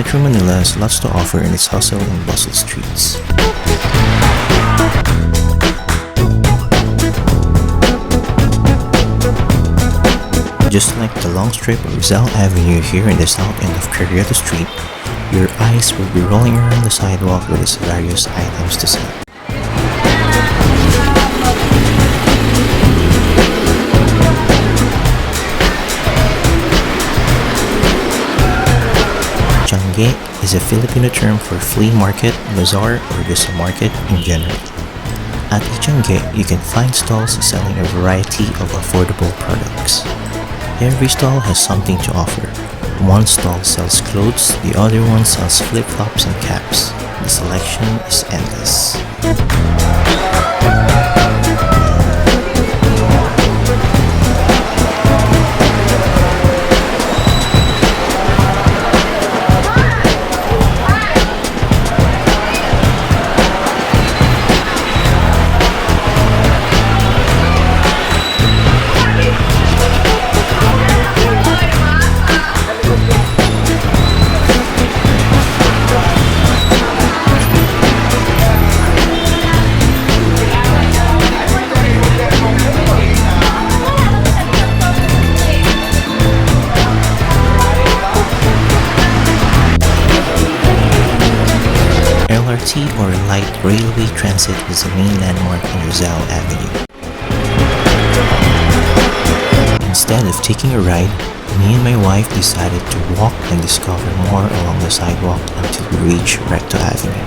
Metro Manila has lots to offer in its hustle and bustle streets. Just like the long strip of Rizal Avenue here in the south end of Carriedo Street, your eyes will be rolling around the sidewalk with its various items to sell. Tiangge is a Filipino term for flea market, bazaar, or just a market in general. At Tiangge, you can find stalls selling a variety of affordable products. Every stall has something to offer. One stall sells clothes, the other one sells flip-flops and caps. The selection is endless. LRT or Light Railway Transit is the main landmark on Rizal Avenue. Instead of taking a ride, me and my wife decided to walk and discover more along the sidewalk until we reach Recto Avenue.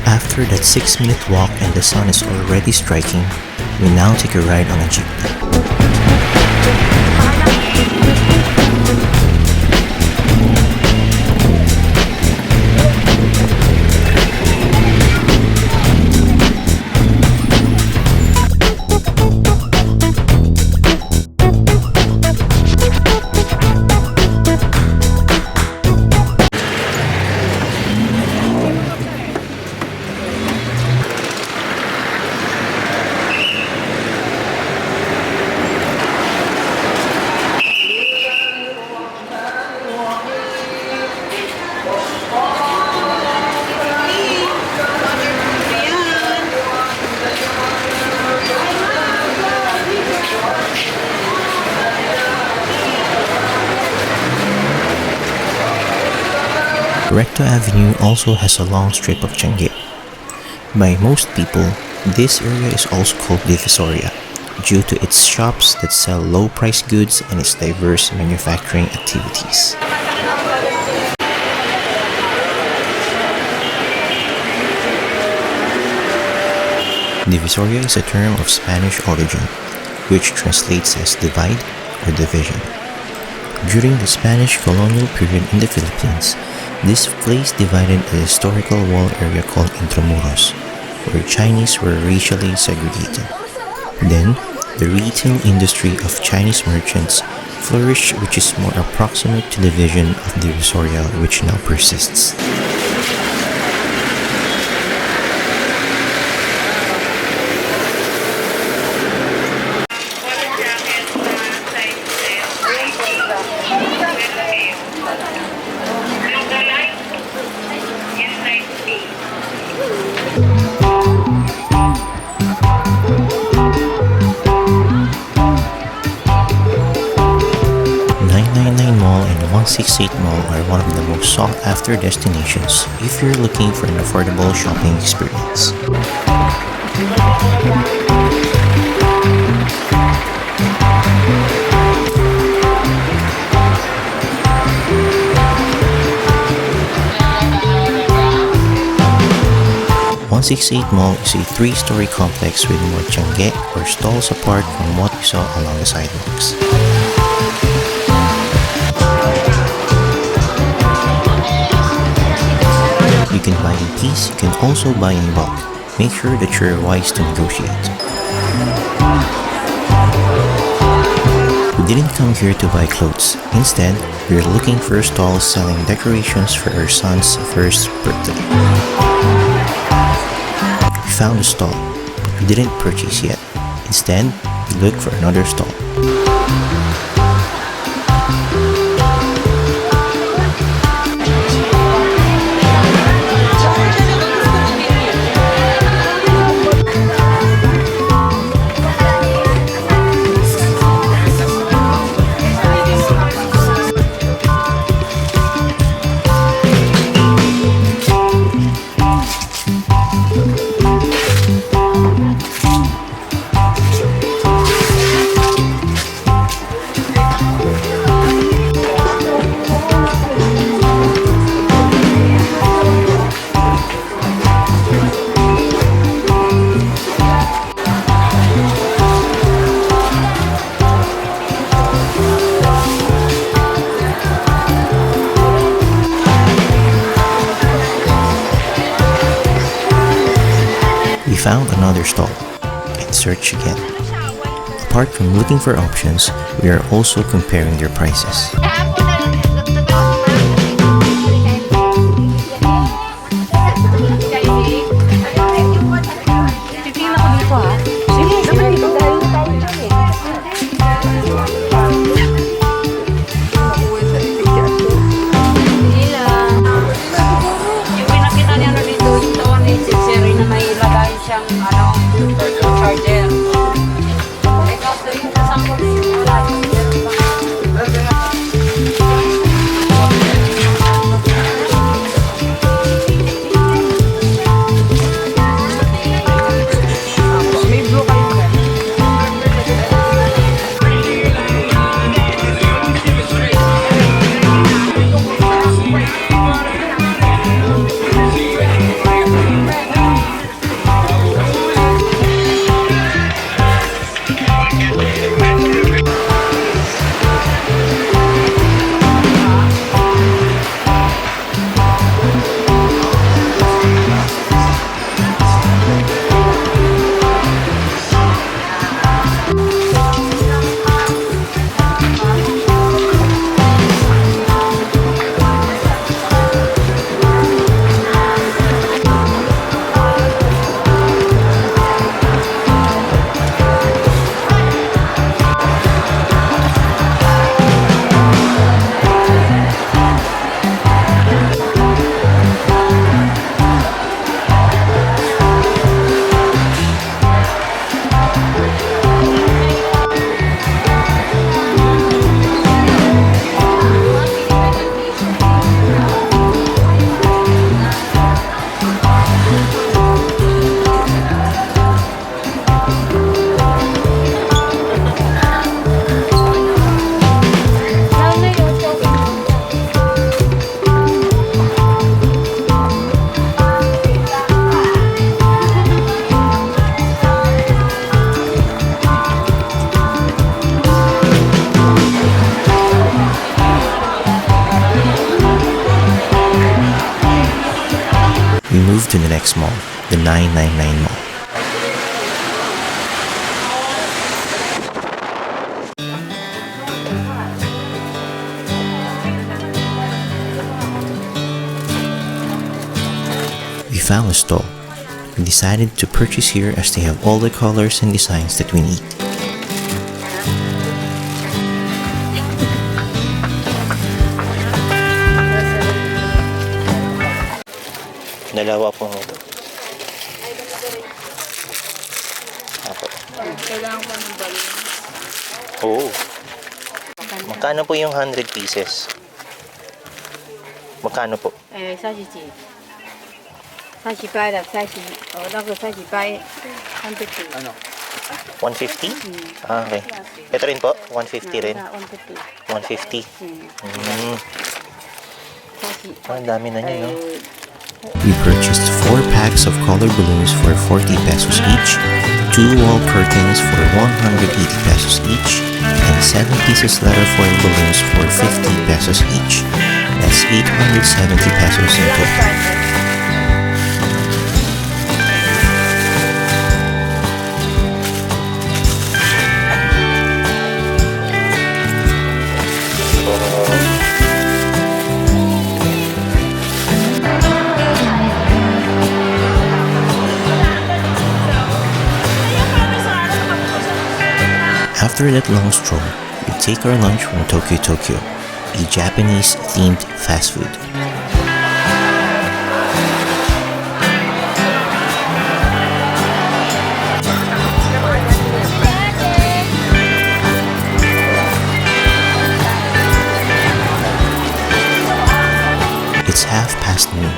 After that 6-minute walk and the sun is already striking, we now take a ride on a jeepney. Recto Avenue also has a long strip of Tiangge. By most people, this area is also called Divisoria due to its shops that sell low-priced goods and its diverse manufacturing activities. Divisoria is a term of Spanish origin, which translates as divide or division. During the Spanish colonial period in the Philippines, this place divided a historical wall area called Intramuros, where Chinese were racially segregated. Then, the retail industry of Chinese merchants flourished, which is more approximate to the vision of Divisoria which now persists. Mall and 168 Mall are one of the most sought-after destinations if you're looking for an affordable shopping experience. 168 Mall is a three-story complex with more tiangge or stalls apart from what you saw along the sidewalks. You can buy in piece, you can also buy in bulk. Make sure that you're wise to negotiate. We didn't come here to buy clothes. Instead, we're looking for stalls selling decorations for our son's first birthday. We found a stall. We didn't purchase yet. Instead, we looked for another stall. We found another stall and searched again. Apart from looking for options, we are also comparing their prices. We moved to the next mall, the 999 Mall. We found a stall. We decided to purchase here as they have all the colors and designs that we need. Dalawa po nito. Apo. Kailangan ko ng balon. Oo. Magkano po yung 100 pieces? Magkano po? 30几，30块的30，那个30块150。ano? 150? Ah, okay. Ito rin po? 150 rin? 150。 150? Ang dami na niya, no? We purchased 4 packs of color balloons for 40 pesos each, 2 wall curtains for 180 pesos each, and 7 pieces letter foil balloons for 50 pesos each. That's 870 pesos in total. After that long stroll, we take our lunch from Tokyo Tokyo, a Japanese-themed fast food. It's 12:30,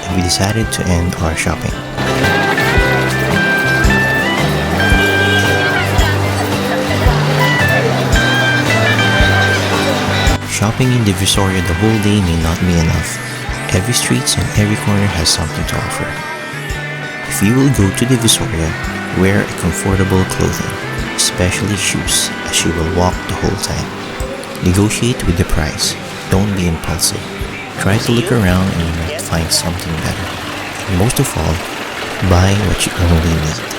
and we decided to end our shopping. Shopping in Divisoria the whole day may not be enough. Every street and every corner has something to offer. If you will go to Divisoria, wear a comfortable clothing, especially shoes, as you will walk the whole time. Negotiate with the price. Don't be impulsive. Try to look around and you might find something better. And most of all, buy what you only need.